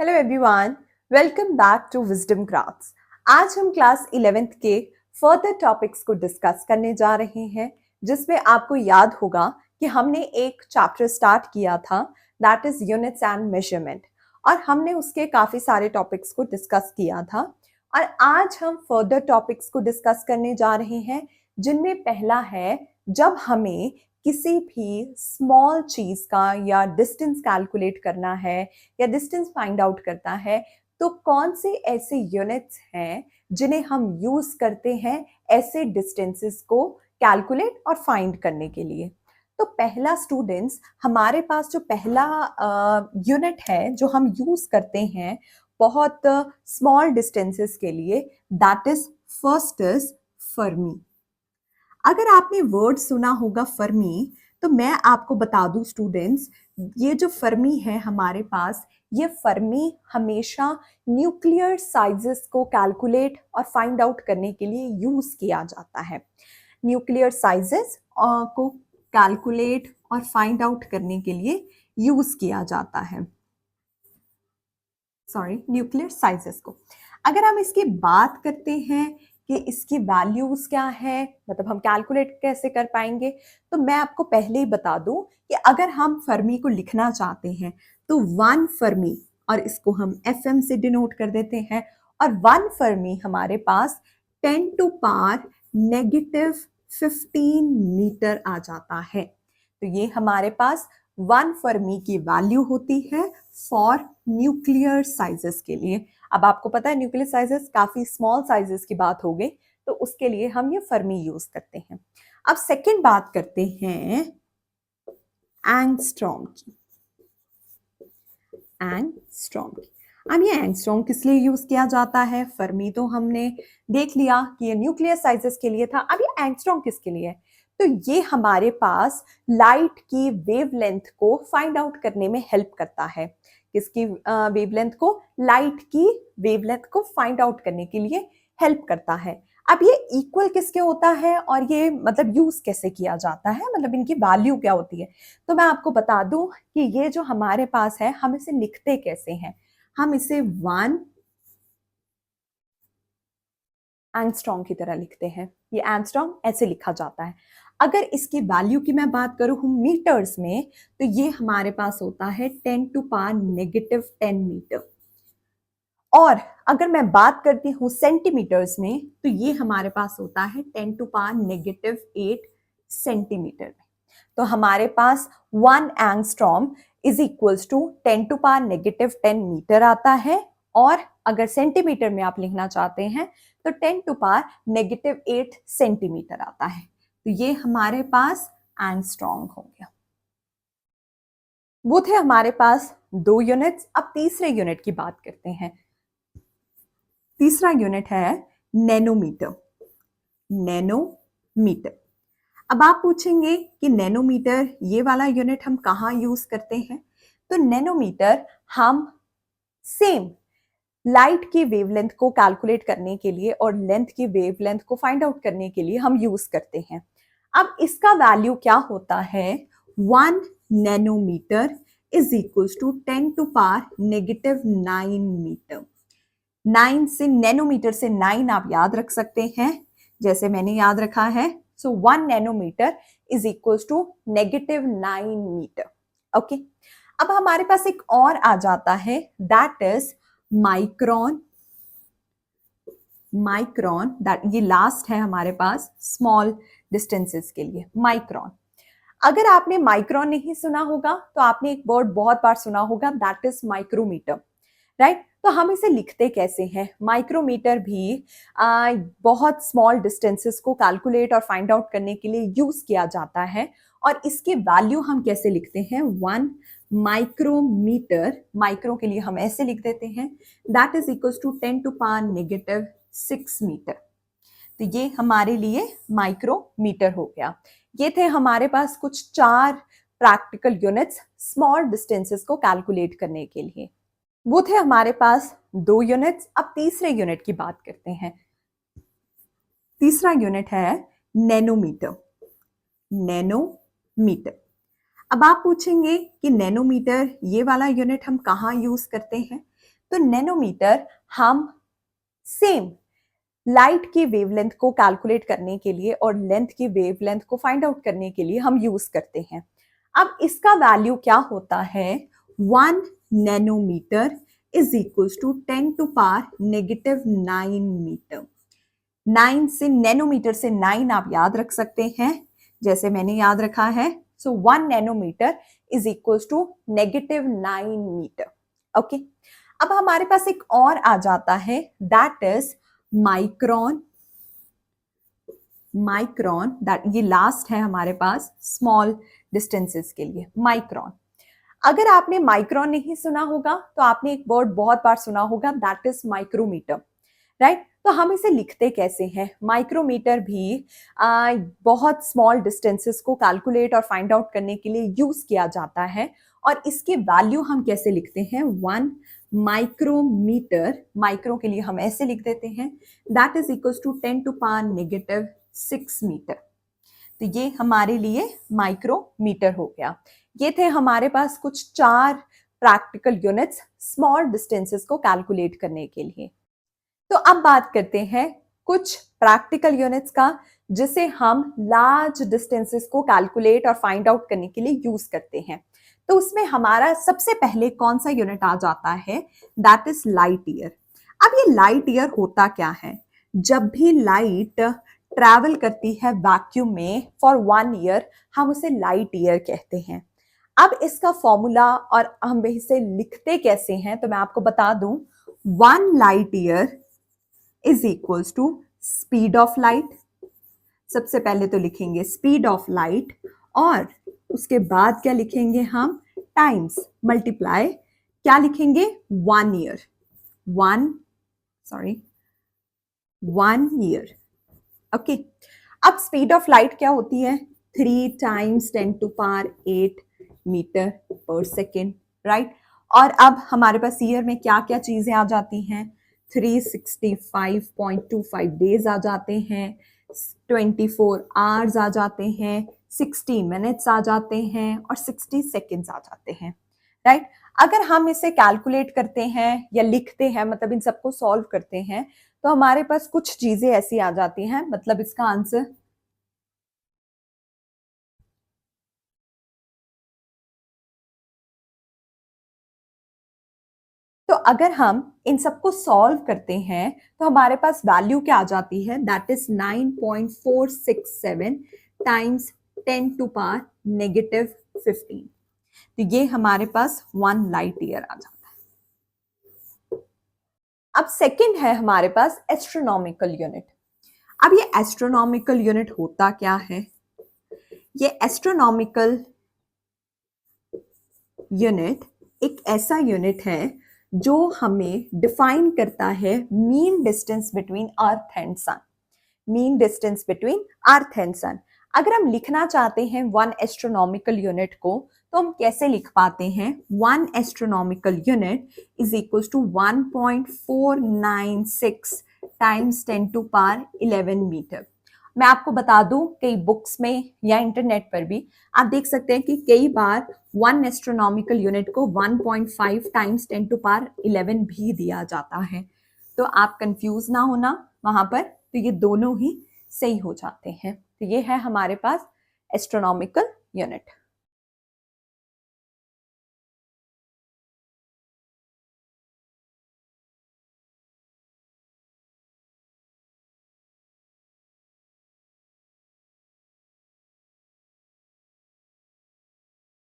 Hello everyone, welcome back to wisdom crafts. आज हम class 11th के फर्दर टॉपिक्स को डिस्कस करने जा रहे हैं, जिसमें आपको याद होगा कि हमने एक चैप्टर स्टार्ट किया था, that is units and measurement, और हमने उसके काफ़ी सारे टॉपिक्स को डिस्कस किया था। और आज हम फर्दर टॉपिक्स को डिस्कस करने जा रहे हैं, जिनमें पहला है जब हमें किसी भी स्मॉल चीज़ का या डिस्टेंस कैलकुलेट करना है या डिस्टेंस फाइंड आउट करता है, तो कौन से ऐसे यूनिट्स हैं जिन्हें हम यूज करते हैं ऐसे डिस्टेंसेस को कैलकुलेट और फाइंड करने के लिए। तो पहला स्टूडेंट्स, हमारे पास जो पहला यूनिट है जो हम यूज करते हैं बहुत स्मॉल डिस्टेंसेस के लिए, that is first is Fermi. अगर आपने वर्ड सुना होगा फर्मी, तो मैं आपको बता दूं स्टूडेंट्स, ये जो फर्मी है हमारे पास, ये फर्मी हमेशा न्यूक्लियर साइजेस को कैलकुलेट और फाइंड आउट करने के लिए यूज किया जाता है। न्यूक्लियर साइजेस को कैलकुलेट और फाइंड आउट करने के लिए यूज किया जाता है, सॉरी, न्यूक्लियर साइजेस को। अगर हम इसकी बात करते हैं कि इसकी वैल्यूज क्या है, मतलब हम कैलकुलेट कैसे कर पाएंगे, तो मैं आपको पहले ही बता दूं कि अगर हम फर्मी को लिखना चाहते हैं तो वन फर्मी, और इसको हम एफएम से डिनोट कर देते हैं, और वन फर्मी हमारे पास 10 टू पावर -15 मीटर आ जाता है। तो ये हमारे पास वन फर्मी की वैल्यू होती है फॉर न्यूक्लियर साइजेस के लिए। अब आपको पता है न्यूक्लियर साइजेस काफी स्मॉल साइजेस की बात हो गई, तो उसके लिए हम ये फर्मी यूज करते हैं। अब सेकंड बात करते हैं एंगस्ट्रॉम की। एंगस्ट्रॉम की, अब ये एंगस्ट्रॉम किस लिए यूज किया जाता है? फर्मी तो हमने देख लिया कि ये न्यूक्लियर साइजेस के लिए था, अब ये एंगस्ट्रॉम किसके लिए है? तो ये हमारे पास लाइट की वेवलेंथ को फाइंड आउट करने में हेल्प करता है। किसकी वेवलेंथ को? लाइट की वेवलेंथ को फाइंड आउट करने के लिए हेल्प करता है। अब ये इक्वल किसके होता है और ये मतलब यूज कैसे किया जाता है, मतलब इनकी वैल्यू क्या होती है? तो मैं आपको बता दूं कि ये जो हमारे पास है, हम इसे लिखते कैसे हैं? हम इसे वन एंगस्ट्रॉम की तरह लिखते हैं। ये एंगस्ट्रॉम ऐसे लिखा जाता है। अगर इसकी वैल्यू की मैं बात करूं हूं मीटर्स में, तो ये हमारे पास होता है 10 टू पावर -10 मीटर। और अगर मैं बात करती हूँ सेंटीमीटर्स में, तो ये हमारे पास होता है 10 टू पावर -8 सेंटीमीटर में। तो हमारे पास one angstrom is equals to 10 to power -10 metre आता है, और अगर सेंटीमीटर में आप लिखना चाहते हैं तो 10 टू पावर -8 सेंटीमीटर आता है। तो ये हमारे पास एंगस्ट्रॉम हो गया। वो थे हमारे पास दो यूनिट्स। अब तीसरे यूनिट की बात करते हैं। तीसरा यूनिट है नैनोमीटर। नैनोमीटर। अब आप पूछेंगे कि नैनोमीटर ये वाला यूनिट हम कहाँ यूज करते हैं? तो नैनोमीटर हम सेम लाइट की वेवलेंथ को कैलकुलेट करने के लिए और लेंथ की वेवलेंथ को फाइंड आउट करने के लिए हम यूज करते हैं। अब इसका वैल्यू क्या होता है? 1 nanometre is equals to 10 to power -9 metre. 9 से नैनोमीटर से 9 आप याद रख सकते हैं, जैसे मैंने याद रखा है। So 1 nanometre is equals to -9 metre. Okay, अब हमारे पास एक और आ जाता है, that is micron. Micron, that ये लास्ट है हमारे पास स्मॉल डिस्टेंसेस के लिए, माइक्रोन। अगर आपने माइक्रोन नहीं सुना होगा तो आपने एक वर्ड बहुत बार सुना होगा, दैट इज माइक्रोमीटर, राइट? तो हम इसे लिखते कैसे हैं? माइक्रोमीटर भी बहुत स्मॉल डिस्टेंसेस को कैलकुलेट और फाइंड आउट करने के लिए यूज किया जाता है, और इसके वैल्यू हम कैसे लिखते हैं? 1 माइक्रोमीटर, माइक्रो के लिए हम ऐसे लिख देते हैं, that is equals to 10 to power -6 metre. तो ये हमारे लिए माइक्रोमीटर हो गया। ये थे हमारे पास कुछ 4 प्रैक्टिकल यूनिट्स स्मॉल डिस्टेंसेस को कैलकुलेट करने के लिए। वो थे हमारे पास 2 यूनिट्स। अब तीसरे यूनिट की बात करते हैं। तीसरा यूनिट है नैनोमीटर। नैनोमीटर। अब आप पूछेंगे कि नैनोमीटर ये वाला यूनिट हम कहाँ यूज करते हैं? तो नैनोमीटर हम सेम लाइट की वेवलेंथ को कैलकुलेट करने के लिए और लेंथ की वेवलेंथ को फाइंड आउट करने के लिए हम यूज करते हैं। अब इसका वैल्यू क्या होता है, 1 nanometre is equals to 10 to power negative 9 metre. 9 से नैनोमीटर से 9 आप याद रख सकते हैं, जैसे मैंने याद रखा है। So 1 nanometre is equals to negative 9 metre. Okay, अब हमारे पास एक और आ जाता है, that is micron. Micron, that ये लास्ट है हमारे पास स्मॉल डिस्टेंसेस के लिए, माइक्रोन। अगर आपने माइक्रोन नहीं सुना होगा तो आपने एक वर्ड बहुत बार सुना होगा, दैट इज माइक्रोमीटर, राइट। तो हम इसे लिखते कैसे हैं, माइक्रोमीटर भी बहुत स्मॉल डिस्टेंसेस को कैलकुलेट और फाइंड आउट करने के लिए यूज किया जाता है। और इसके वैल्यू हम कैसे लिखते हैं, 1 माइक्रोमीटर, माइक्रो के लिए हम ऐसे लिख देते हैं, that is equals to 10 to power negative 6 metre. तो ये हमारे लिए माइक्रोमीटर हो गया। ये थे हमारे पास कुछ 4 प्रैक्टिकल यूनिट्स स्मॉल डिस्टेंसेस को कैलकुलेट करने के लिए। तो अब बात करते हैं कुछ प्रैक्टिकल यूनिट्स का, जिसे हम लार्ज डिस्टेंसेस को कैलकुलेट और फाइंड आउट करने के लिए यूज करते हैं। तो उसमें हमारा सबसे पहले कौन सा यूनिट आ जाता है, दैट इज लाइट ईयर। अब ये लाइट ईयर होता क्या है, जब भी लाइट ट्रैवल करती है वैक्यूम में फॉर 1 ईयर, हम उसे लाइट ईयर कहते हैं। अब इसका फॉर्मूला और हम इसे लिखते कैसे हैं, तो मैं आपको बता दूं, 1 light year is equals to speed of light. सबसे पहले तो लिखेंगे स्पीड ऑफ लाइट, और उसके बाद क्या लिखेंगे हम, टाइम्स मल्टीप्लाई, क्या लिखेंगे, 1 ईयर, 1 ईयर। ओके, अब स्पीड ऑफ लाइट क्या होती है, 3 टाइम्स 10 टू पावर 8 मीटर पर सेकेंड, राइट। और अब हमारे पास ईयर में क्या क्या चीजें आ जाती हैं, 365.25 डेज आ जाते हैं, 24 आवर्स आ जाते हैं, 60 मिनट्स आ जाते हैं, और 60 सेकेंड्स आ जाते हैं, राइट। अगर हम इसे कैलकुलेट करते हैं या लिखते हैं, मतलब इन सबको सॉल्व करते हैं, तो हमारे पास कुछ चीजें ऐसी आ जाती हैं, मतलब इसका आंसर तो अगर हम इन सबको सॉल्व करते हैं तो हमारे पास वैल्यू क्या आ जाती है, that is 9.467 times 10 to power negative 15। तो ये हमारे पास 1 लाइट ईयर आ जाता है। अब सेकंड है हमारे पास एस्ट्रोनॉमिकल यूनिट। अब ये एस्ट्रोनॉमिकल यूनिट होता क्या है, ये एस्ट्रोनॉमिकल यूनिट एक ऐसा यूनिट है जो हमें डिफाइन करता है mean distance between earth and sun. Mean distance between earth and sun. अगर हम लिखना चाहते हैं 1 एस्ट्रोनॉमिकल यूनिट को, तो हम कैसे लिख पाते हैं, 1 astronomical unit is equal to 1.496 times 10 to power 11 metre. मैं आपको बता दूं, कई बुक्स में या इंटरनेट पर भी आप देख सकते हैं कि कई बार 1 एस्ट्रोनॉमिकल यूनिट को 1.5 टाइम्स 10 टू पावर 11 भी दिया जाता है। तो आप कंफ्यूज ना होना वहां पर, तो ये दोनों ही सही हो जाते हैं। तो ये है हमारे पास एस्ट्रोनॉमिकल यूनिट।